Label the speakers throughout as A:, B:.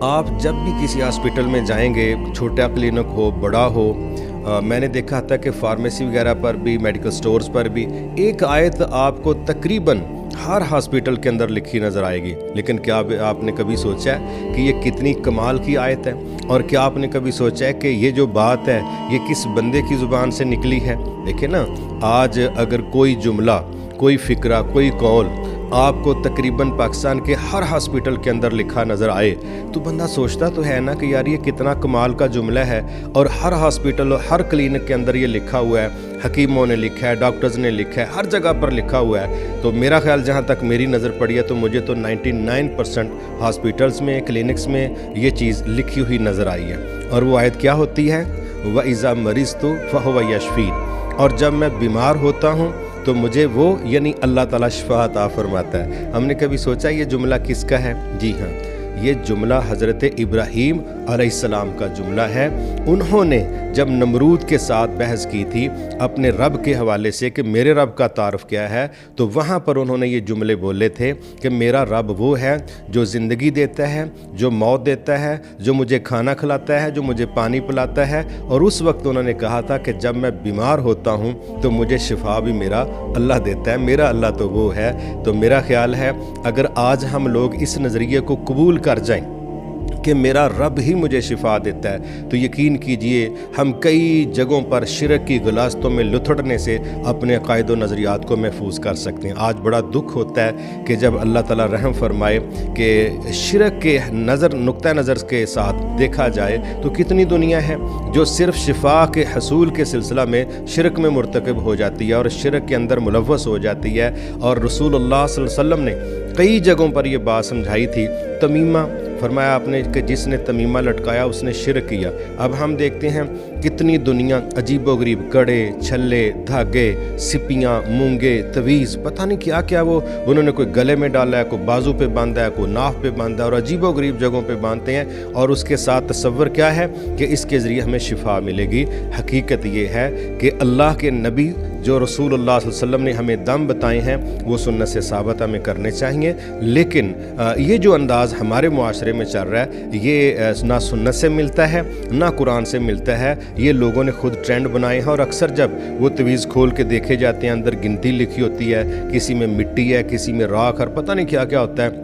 A: आप जब भी किसी हॉस्पिटल में जाएंगे, छोटा क्लिनिक हो बड़ा हो, मैंने देखा था कि फार्मेसी वगैरह पर भी, मेडिकल स्टोर्स पर भी एक आयत आपको तकरीबन हर हॉस्पिटल के अंदर लिखी नज़र आएगी। लेकिन क्या आपने कभी सोचा है कि ये कितनी कमाल की आयत है? और क्या आपने कभी सोचा है कि ये जो बात है ये किस बंदे की ज़ुबान से निकली है? देखिए ना, आज अगर कोई जुमला, कोई फ़िक्रा, कोई कौल आपको तकरीबन पाकिस्तान के हर हॉस्पिटल के अंदर लिखा नज़र आए तो बंदा सोचता तो है ना कि यार ये कितना कमाल का जुमला है। और हर हॉस्पिटल और हर क्लिनिक के अंदर ये लिखा हुआ है, हकीमों ने लिखा है, डॉक्टर्स ने लिखा है, हर जगह पर लिखा हुआ है। तो मेरा ख्याल जहाँ तक मेरी नज़र पड़ी है तो मुझे तो 99% हॉस्पिटल्स में, क्लिनिक्स में ये चीज़ लिखी हुई नज़र आई है। और वो आयत क्या होती है? व इज़ा मरिज़तु फहुव यशफ़ीन। और जब मैं बीमार होता हूँ तो मुझे वो यानी अल्लाह ताला शिफा अता फरमाता है। हमने कभी सोचा ये जुमला किसका है? जी हाँ, ये जुमला हज़रत इब्राहीम अलैहिस्सलाम का जुमला है। उन्होंने जब नमरूद के साथ बहस की थी अपने रब के हवाले से कि मेरे रब का तारफ़ क्या है, तो वहाँ पर उन्होंने ये जुमले बोले थे कि मेरा रब वो है जो ज़िंदगी देता है, जो मौत देता है, जो मुझे खाना खिलाता है, जो मुझे पानी पिलाता है। और उस वक्त उन्होंने कहा था कि जब मैं बीमार होता हूँ तो मुझे शिफा भी मेरा अल्लाह देता है, मेरा अल्लाह तो वो है। तो मेरा ख्याल है अगर आज हम लोग इस नज़रिए को कबूल कर जाएं कि मेरा रब ही मुझे शिफा देता है, तो यकीन कीजिए हम कई जगहों पर शिरक की गलास्तों में लुथड़ने से अपने अक़ायद व नज़रियात को महफूज कर सकते हैं। आज बड़ा दुख होता है कि जब अल्लाह ताला रहम फरमाए कि शिरक के नुक्ता नज़र के साथ देखा जाए तो कितनी दुनिया है जो सिर्फ़ शिफा के हसूल के सिलसिला में शिरक में मुर्तकब हो जाती है और शिरक के अंदर मुलव्वस हो जाती है। और रसूलुल्लाह सल्लल्लाहु अलैहि वसल्लम ने कई जगहों पर यह बात समझाई थी। तमीमा फरमाया आपने कि जिसने तमीमा लटकाया उसने शिरक किया। अब हम देखते हैं कितनी दुनिया अजीबोगरीब, कड़े, छल्ले, धागे, सिपियाँ, मूंगे, तवीज़, पता नहीं क्या क्या वो उन्होंने कोई गले में डाला है, कोई बाजू पे बांधा है, कोई नाफ पे बांधा है और अजीबोगरीब जगहों पे बांधते हैं। और उसके साथ तसव्वुर क्या है कि इसके ज़रिए हमें शिफा मिलेगी। हकीकत ये है कि अल्लाह के नबी जो रसूलुल्लाह सल्लल्लाहु अलैहि वसल्लम ने हमें दम बताए हैं वो सुन्नत से साबित हमें करने चाहिए। लेकिन ये जो अंदाज़ हमारे मुआशरे में चल रहा है ये ना सुन्नत से मिलता है ना कुरान से मिलता है। ये लोगों ने खुद ट्रेंड बनाए हैं और अक्सर जब वो तवीज़ खोल के देखे जाते हैं अंदर गिनती लिखी होती है, किसी में मिट्टी है, किसी में राख और पता नहीं क्या क्या होता है।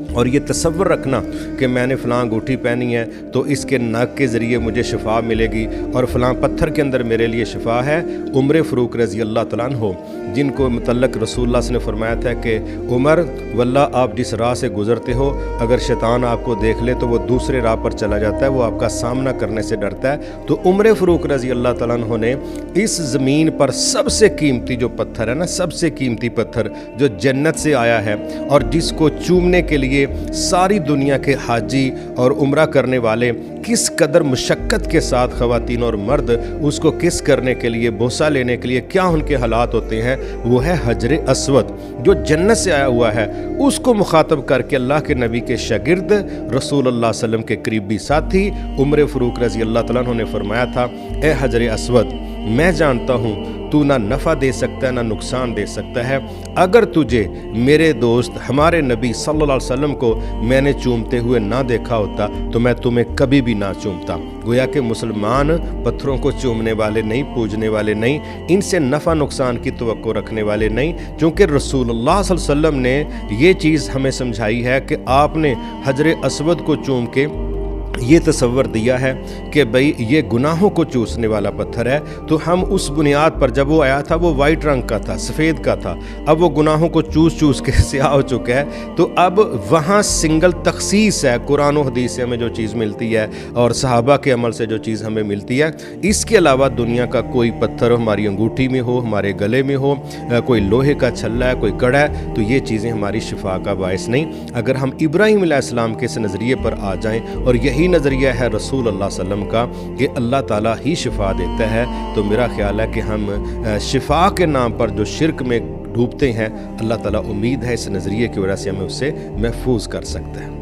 A: और ये तसव्वुर रखना कि मैंने फ़लाँ अंगूठी पहनी है तो इसके नग के ज़रिए मुझे शिफा मिलेगी और फ़लाँ पत्थर के अंदर मेरे लिए शिफा है। उमर फ़ारूक रज़ी अल्लाह तआला अन्हु जिनको मुतल्लक़ रसूलुल्लाह ने फरमाया था कि उमर वल्लाह आप जिस राह से गुज़रते हो अगर शैतान आपको देख ले तो वो दूसरे राह पर चला जाता है, वो आपका सामना करने से डरता है। तो उमर फ़ारूक रज़ी अल्लाह तआला अन्हु ने इस ज़मीन पर सबसे कीमती जो पत्थर है ना, सबसे कीमती पत्थर जो जन्नत से आया है और जिसको चूमने के लिए सारी दुनिया के हाजी और उम्रा करने वाले किस कदर मुशक्क़त के साथ ख़वातीन और मर्द उसको किस करने के लिए, बोसा लेने के लिए क्या उनके हालात होते हैं, वो है हजर अस्वद जो जन्नत से आया हुआ है। उसको मुखातब करके अल्लाह के नबी के शागिर्द रसूलुल्लाह सल्लल्लाहु अलैहि वसल्लम के करीबी साथी उमर फ़ारूक रज़ी अल्लाह तआला अन्हु ने फरमाया था, ए हजर अस्वद मैं जानता हूँ तू ना नफ़ा दे सकता है ना नुकसान दे सकता है। अगर तुझे मेरे दोस्त हमारे नबी सल्लल्लाहु अलैहि वसल्लम को मैंने चूमते हुए ना देखा होता तो मैं तुम्हें कभी भी ना चूमता। गोया कि मुसलमान पत्थरों को चूमने वाले नहीं, पूजने वाले नहीं, इनसे नफ़ा नुकसान की तवक्को रखने वाले नहीं, क्योंकि रसूलुल्लाह सल्लल्लाहु अलैहि वसल्लम ने ये चीज़ हमें समझाई है कि आपने हजर अस्वद को चूम के ये तसव्वुर दिया है कि भाई ये गुनाहों को चूसने वाला पत्थर है। तो हम उस बुनियाद पर जब वो आया था वो वाइट रंग का था, सफ़ेद का था, अब वो गुनाहों को चूस चूस के स्याह हो चुका है। तो अब वहाँ सिंगल तखसीस है, कुरान और हदीस से हमें जो चीज़ मिलती है और सहाबा के अमल से जो चीज़ हमें मिलती है। इसके अलावा दुनिया का कोई पत्थर हमारी अंगूठी में हो, हमारे गले में हो, कोई लोहे का छल्ला है, कोई कड़ा है, तो ये चीज़ें हमारी शिफा का बायस नहीं। अगर हम इब्राहीम अलैहिस्सलाम के इस नज़रिए पर आ जाएँ और यही नज़रिया है रसूलुल्लाह सल्लल्लाहु अलैहि वसल्लम का कि अल्लाह ताला ही शिफा देता है, तो मेरा ख्याल है कि हम शिफा के नाम पर जो शिरक में डूबते हैं, अल्लाह ताला उम्मीद है इस नज़रिए की वजह से हमें उससे महफूज कर सकता है।